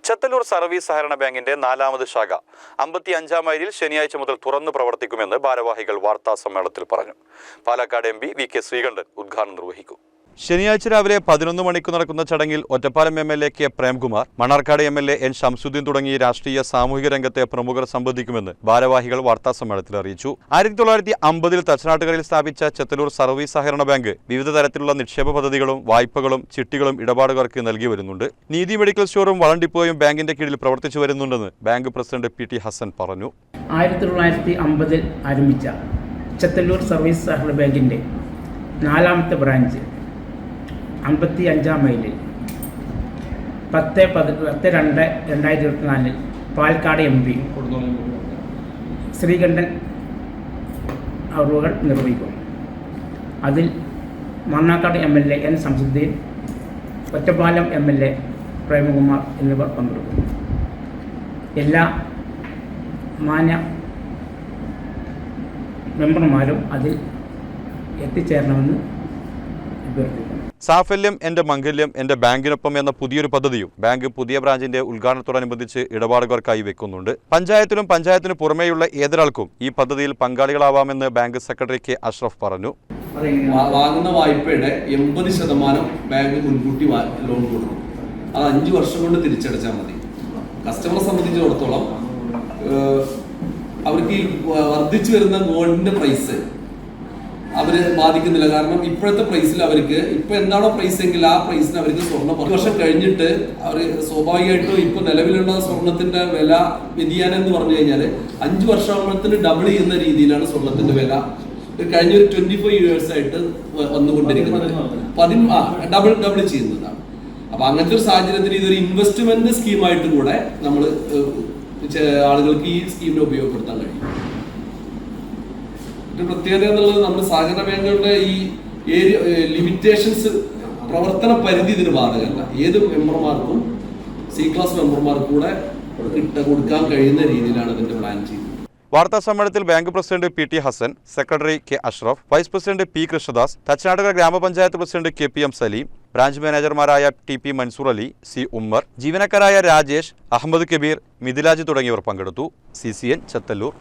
Chathallur service സഹകരണ ബാങ്കിന്റെ 4ാമത് ശാഖ 55-ാം മൈലിൽ ശനിയാഴ്ച മുതൽ തുറന്നു പ്രവർത്തിക്കുമെന്ന് ഭാരവാഹികൾ വാർത്താസമ്മേളനത്തിൽ പറഞ്ഞു. പാലക്കാട് എം.പി. വി.കെ. ശ്രീകണ്ഠൻ ഉദ്ഘാടനം നിർവഹിക്കും. ശനിയാഴ്ച രാവിലെ 11 മണിക്ക് നടക്കുന്ന ചടങ്ങിൽ Ottapalam MLA. K. Premkumar, Mannarkkad MLA. N. Shamsuddeen തുടങ്ങി രാഷ്ട്രീയ സാമൂഹിക രംഗത്തെ പ്രമുഖർ സംബന്ധിക്കുമെന്ന് ഭാരവാഹികൾ വാർത്താസമ്മേളനത്തിൽ അറിയിച്ചു. 1950-ൽ തച്ചനാട്ടുകരയിൽ സ്ഥാപിച്ച ചത്തല്ലൂർ സർവീസ് സഹകരണ ബാങ്ക് വിവിധ തരത്തിലുള്ള നിക്ഷേപ പദ്ധതികളും വായ്പകളും ചിട്ടികളും ഇടപാടുകാർക്ക് നൽകി വരുന്നുണ്ട്. നീതി മെഡിക്കൽ സ്റ്റോറും വളണ്ടിപ്പോയും ബാങ്കിന്റെ കീഴിൽ പ്രവർത്തിച്ചു വരുന്നുണ്ടെന്ന് ബാങ്ക് പ്രസിഡന്റ് പി.ടി. ഹസൻ പറഞ്ഞു. 1950-ൽ ആരംഭിച്ച ചത്തല്ലൂർ സർവീസ് സഹകരണ ബാങ്കിന്റെ 4ാമത്തെ ബ്രാഞ്ച് 55-ാം മൈലിൽ 10/2/2024 പാലക്കാട് എം.പി. ശ്രീകണ്ഠൻ അവറുകൾ നിർവഹിക്കും. അതിൽ Mannarkkad MLA. N. Shamsuddeen, Ottapalam MLA. Premkumar എന്നിവർ പങ്കെടുക്കും. എല്ലാ മാന്യ മെമ്പർമാരും അതിൽ എത്തിച്ചേരണമെന്ന് അഭ്യർത്ഥിക്കുന്നു. സാഫല്യം എന്റെ മംഗല്യം എന്റെ ബാങ്കിനൊപ്പം എന്ന പുതിയൊരു പദ്ധതിയും ബാങ്ക് പുതിയ ബ്രാഞ്ചിന്റെ ഉദ്ഘാടനത്തോടനുബന്ധിച്ച് ഇടപാടുകാർക്കായി വെക്കുന്നുണ്ട്. പഞ്ചായത്തിനും പഞ്ചായത്തിന് പുറമേയുള്ള ഏതൊരാൾക്കും ഈ പദ്ധതിയിൽ പങ്കാളികളാവാമെന്ന് ബാങ്ക് സെക്രട്ടറി കെ. അഷ്റഫ് പറഞ്ഞു. വാങ്ങുന്ന വായ്പയുടെ 80% ബാങ്ക് മുൻകൂട്ടി ലോൺ കൊടുക്കും. അത് 5 വർഷം കൊണ്ട് തിരിച്ചടച്ചാൽ മതി. കസ്റ്റമറെ സംബന്ധിച്ചിടത്തോളം അവർക്ക് ഈ വർദ്ധിച്ചു വരുന്ന ഗോൾഡിന്റെ പ്രൈസ് അവര് ബാധിക്കുന്നില്ല. കാരണം ഇപ്പോഴത്തെ പ്രൈസിൽ അവർക്ക് ഇപ്പൊ എന്താണോ പ്രൈസ് എങ്കിൽ ആ പ്രൈസിന് അവർക്ക് സ്വർണ്ണം 10 വർഷം കഴിഞ്ഞിട്ട് അവർ സ്വാഭാവികമായിട്ടും ഇപ്പൊ നിലവിലുള്ള സ്വർണത്തിന്റെ വില വ്യതിയാനം എന്ന് പറഞ്ഞു കഴിഞ്ഞാൽ 5 വർഷത്തിന് ഡബിൾ ചെയ്യുന്ന രീതിയിലാണ് സ്വർണത്തിന്റെ വില കഴിഞ്ഞൊരു 25 years ആയിട്ട് വന്നുകൊണ്ടിരിക്കുന്നത്. ഡബിൾ ചെയ്യുന്നതാണ്. അപ്പൊ അങ്ങനത്തെ ഒരു സാഹചര്യത്തിൽ ഇതൊരു ഇൻവെസ്റ്റ്മെന്റ് സ്കീമായിട്ടും കൂടെ നമ്മൾ ആളുകൾക്ക് ഈ സ്കീമിനെ ഉപയോഗപ്പെടുത്താൻ കഴിയും. ഒരു പ്രത്യേകത എന്നുള്ളത് നമ്മുടെ സഹകരണ ബാങ്കുകളുടെ ഈ ലിമിറ്റേഷൻസ് പ്രവർത്തന പരിധി ഇതിന് ബാധകമല്ല. ഏത് മെമ്പർമാർക്കും C-ക്ലാസ് മെമ്പർമാർക്കും കൂടെ കൊടുക്കാൻ കഴിയുന്ന രീതിയിലാണ് ഇതിന്റെ പ്ലാൻ ചെയ്യുന്നത്. വാർത്താ സമ്മേളനത്തിൽ bank president PT. Hasan, secretary K. Ashraf, vice president P. Krishnadas, Thachanattukara ഗ്രാമപഞ്ചായത്ത് പ്രസിഡന്റ് കെ.പി.എം. സലീം, ബ്രാഞ്ച് മാനേജർമാരായ ടി.പി. മൻസൂർ അലി, സി. ഉമ്മർ, ജീവനക്കാരായ രാജേഷ്, അഹമ്മദ് കബീർ, മിഥിലാജ് തുടങ്ങിയവർ പങ്കെടുത്തു. CCN ചത്തല്ലൂർ.